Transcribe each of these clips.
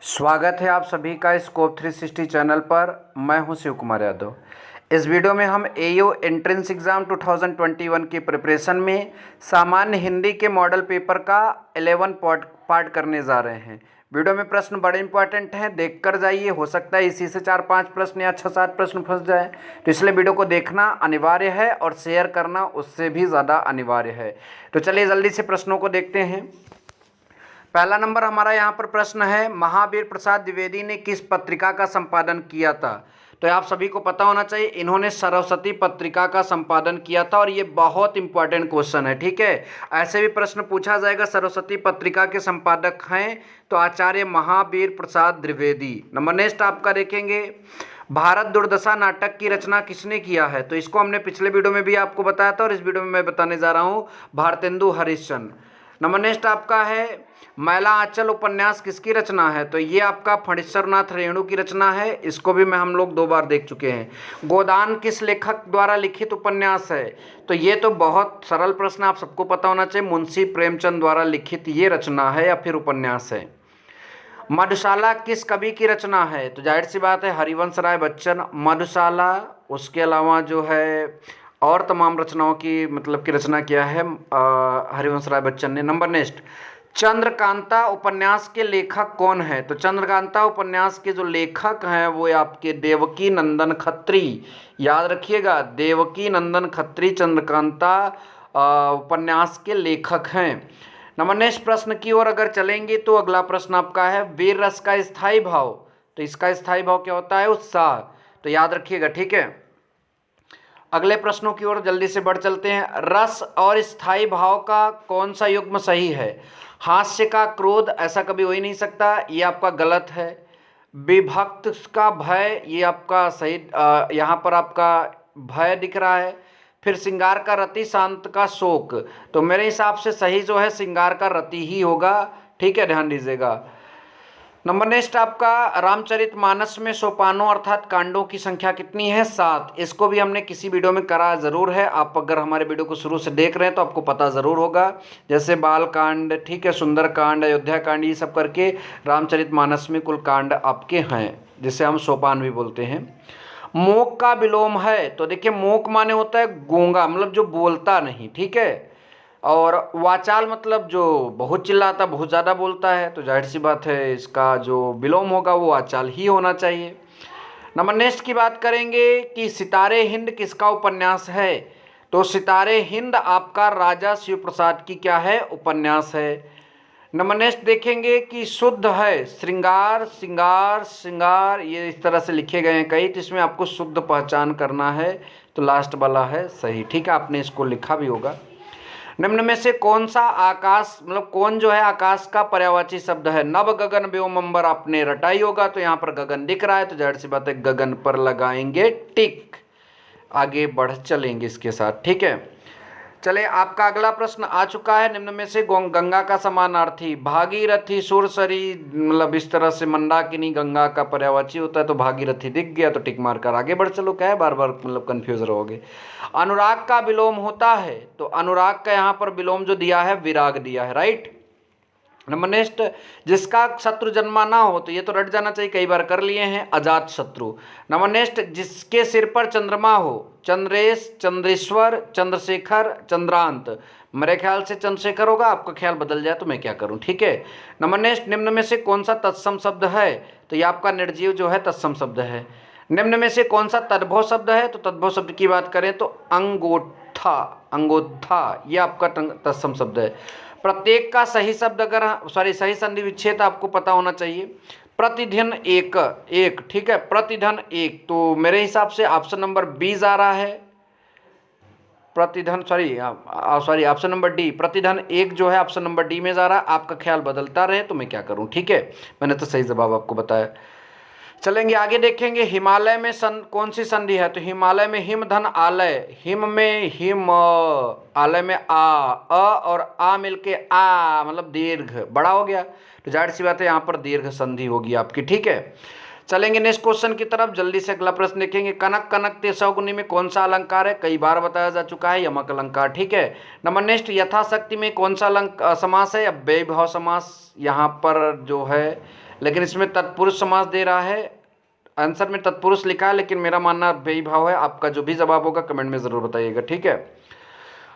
स्वागत है आप सभी का स्कोप 360 चैनल पर। मैं हूं शिव कुमार यादव। इस वीडियो में हम एयू एंट्रेंस एग्ज़ाम 2021 की प्रिपरेशन में सामान्य हिंदी के मॉडल पेपर का 11 पार्ट करने जा रहे हैं। वीडियो में प्रश्न बड़े इंपॉर्टेंट हैं, देखकर जाइए। हो सकता है इसी से 4-5 प्रश्न या 6-7 प्रश्न फंस जाए, तो इसलिए वीडियो को देखना अनिवार्य है और शेयर करना उससे भी ज़्यादा अनिवार्य है। तो चलिए जल्दी से प्रश्नों को देखते हैं। पहला नंबर हमारा यहाँ पर प्रश्न है, महावीर प्रसाद द्विवेदी ने किस पत्रिका का संपादन किया था? तो आप सभी को पता होना चाहिए, इन्होंने सरस्वती पत्रिका का संपादन किया था और ये बहुत इंपॉर्टेंट क्वेश्चन है। ठीक है, ऐसे भी प्रश्न पूछा जाएगा। सरस्वती पत्रिका के संपादक हैं तो आचार्य महावीर प्रसाद द्विवेदी। नंबर नेक्स्ट आपका देखेंगे, भारत दुर्दशा नाटक की रचना किसने किया है? तो इसको हमने पिछले वीडियो में भी आपको बताया था और इस वीडियो में मैं बताने जा रहा हूँ, भारतेंदु हरिश्चंद्र। नंबर नेक्स्ट आपका है, मैला आंचल उपन्यास किसकी रचना है? तो ये आपका फणीश्वरनाथ रेणु की रचना है। इसको भी हम लोग 2 बार देख चुके हैं। गोदान किस लेखक द्वारा लिखित उपन्यास है? तो ये तो बहुत सरल प्रश्न, आप सबको पता होना चाहिए, मुंशी प्रेमचंद द्वारा लिखित ये रचना है या फिर उपन्यास है। मधुशाला किस कवि की रचना है? तो जाहिर सी बात है हरिवंश राय बच्चन। मधुशाला, उसके अलावा जो है और तमाम रचनाओं की मतलब की रचना किया है हरिवंश राय बच्चन ने। नंबर नेक्स्ट, चंद्रकांता उपन्यास के लेखक कौन है? तो चंद्रकांता उपन्यास के जो लेखक हैं वो आपके देवकी नंदन खत्री। याद रखिएगा, देवकी नंदन खत्री चंद्रकांता उपन्यास के लेखक हैं। नंबर नेक्स्ट प्रश्न की ओर अगर चलेंगे तो अगला प्रश्न आपका है, वीर रस का स्थायी भाव। तो इसका स्थायी भाव क्या होता है? उत्साह। तो याद रखिएगा। ठीक है, अगले प्रश्नों की ओर जल्दी से बढ़ चलते हैं। रस और स्थायी भाव का कौन सा युग्म सही है? हास्य का क्रोध, ऐसा कभी हो ही नहीं सकता, ये आपका गलत है। विभक्त का भय, ये आपका सही, यहाँ पर आपका भय दिख रहा है। फिर श्रृंगार का रति, शांत का शोक। तो मेरे हिसाब से सही जो है श्रृंगार का रति ही होगा। ठीक है, ध्यान दीजिएगा। नंबर नेक्स्ट आपका, रामचरितमानस में सोपानों अर्थात कांडों की संख्या कितनी है? 7। इसको भी हमने किसी वीडियो में करा जरूर है। आप अगर हमारे वीडियो को शुरू से देख रहे हैं तो आपको पता ज़रूर होगा, जैसे बाल कांड, ठीक है, सुंदर कांड, अयोध्या कांड, ये सब करके रामचरितमानस में कुल कांड आपके हैं, जिसे हम सोपान भी बोलते हैं। मोक का विलोम है? तो देखिए, मोक माने होता है गूंगा, मतलब जो बोलता नहीं। ठीक है, और वाचाल मतलब जो बहुत चिल्लाता, बहुत ज़्यादा बोलता है। तो जाहिर सी बात है इसका जो विलोम होगा वो वाचाल ही होना चाहिए। नंबर नेक्स्ट की बात करेंगे कि सितारे हिंद किसका उपन्यास है? तो सितारे हिंद आपका राजा शिव प्रसाद की क्या है? उपन्यास है। नंबर नेक्स्ट देखेंगे कि शुद्ध है, श्रृंगार, श्रृंगार, श्रृंगार, ये इस तरह से लिखे गए हैं कई, तो इसमें आपको शुद्ध पहचान करना है, तो लास्ट वाला है सही। ठीक है, आपने इसको लिखा भी होगा। निम्न में से कौन सा आकाश, मतलब कौन जो है आकाश का पर्यायवाची शब्द है? नभ गगन व्योमंबर आपने रटाई होगा, तो यहाँ पर गगन दिख रहा है, तो जाहिर सी बात है गगन पर लगाएंगे टिक। आगे बढ़ चलेंगे इसके साथ। ठीक है, चले आपका अगला प्रश्न आ चुका है। निम्न में से गंगा का समानार्थी? भागीरथी, सुरसरी, मतलब इस तरह से मंदाकिनी गंगा का पर्यायवाची होता है, तो भागीरथी दिख गया, तो टिक मारकर आगे बढ़ चलो। क्या है, बार बार मतलब कंफ्यूज रहोगे। अनुराग का विलोम होता है? तो अनुराग का यहाँ पर विलोम जो दिया है विराग दिया है, राइट। नंबर नेक्स्ट, जिसका शत्रु जन्मा ना हो, तो ये तो रट जाना चाहिए, कई बार कर लिए हैं, अजात शत्रु। नंबर नेक्स्ट, जिसके सिर पर चंद्रमा हो? चंद्रेश, चंद्रेश्वर, चंद्रशेखर, चंद्रांत। मेरे ख्याल से चंद्रशेखर होगा, आपका ख्याल बदल जाए तो मैं क्या करूं। ठीक है, नंबर नेक्स्ट, निम्न में से कौन सा तत्सम शब्द है? तो ये आपका निर्जीव जो है तत्सम शब्द है। निम्न में से कौन सा तद्भव शब्द है? तो तद्भव शब्द की बात करें तो अंगोत्था, अंगोत्था, ये आपका तत्सम शब्द है। प्रत्येक का सही शब्द अगर सही संधि विच्छेद आपको पता होना चाहिए। प्रतिधन एक, एक, ठीक है, प्रतिधन एक, तो मेरे हिसाब से ऑप्शन नंबर बी जा रहा है। प्रतिधन सॉरी ऑप्शन नंबर डी, प्रतिधन एक जो है ऑप्शन नंबर डी में जा रहा है। आपका ख्याल बदलता रहे तो मैं क्या करूं। ठीक है, मैंने तो सही जवाब आपको बताया। चलेंगे आगे, देखेंगे हिमालय में कौन सी संधि है? तो हिमालय में हिम धन आलय, हिम में हिम, आलय में अ और आ मिलके आ, मतलब दीर्घ बड़ा हो गया, तो जाहिर सी बात है यहाँ पर दीर्घ संधि होगी आपकी। ठीक है, चलेंगे नेक्स्ट क्वेश्चन की तरफ, जल्दी से अगला प्रश्न देखेंगे। कनक कनक तेसवगुनी में कौन सा अलंकार है? कई बार बताया जा चुका है, यमक अलंकार। ठीक है, नंबर नेक्स्ट, यथाशक्ति में कौन सा समास है? अब वैभव समास यहाँ पर जो है लेकिन इसमें तत्पुरुष समास दे रहा है, आंसर में तत्पुरुष लिखा है, लेकिन मेरा मानना बेई भाव है। आपका जो भी जवाब होगा कमेंट में ज़रूर बताइएगा, ठीक है।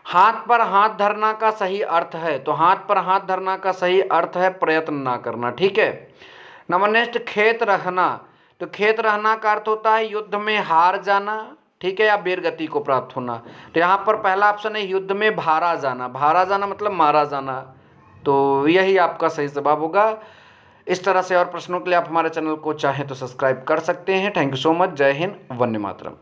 हाथ पर हाथ धरना का सही अर्थ है, तो हाथ पर हाथ धरना का सही अर्थ है प्रयत्न ना करना, ठीक है। नंबर नेक्स्ट, खेत रहना, तो खेत रहना का अर्थ होता है युद्ध में हार जाना, ठीक है, या वीरगति को प्राप्त होना। तो यहाँ पर पहला ऑप्शन है युद्ध में भारा जाना, भारा जाना मतलब मारा जाना, तो यही आपका सही जवाब होगा। इस तरह से और प्रश्नों के लिए आप हमारे चैनल को चाहें तो सब्सक्राइब कर सकते हैं। Thank you so much. जय हिंद, वंदे मातरम।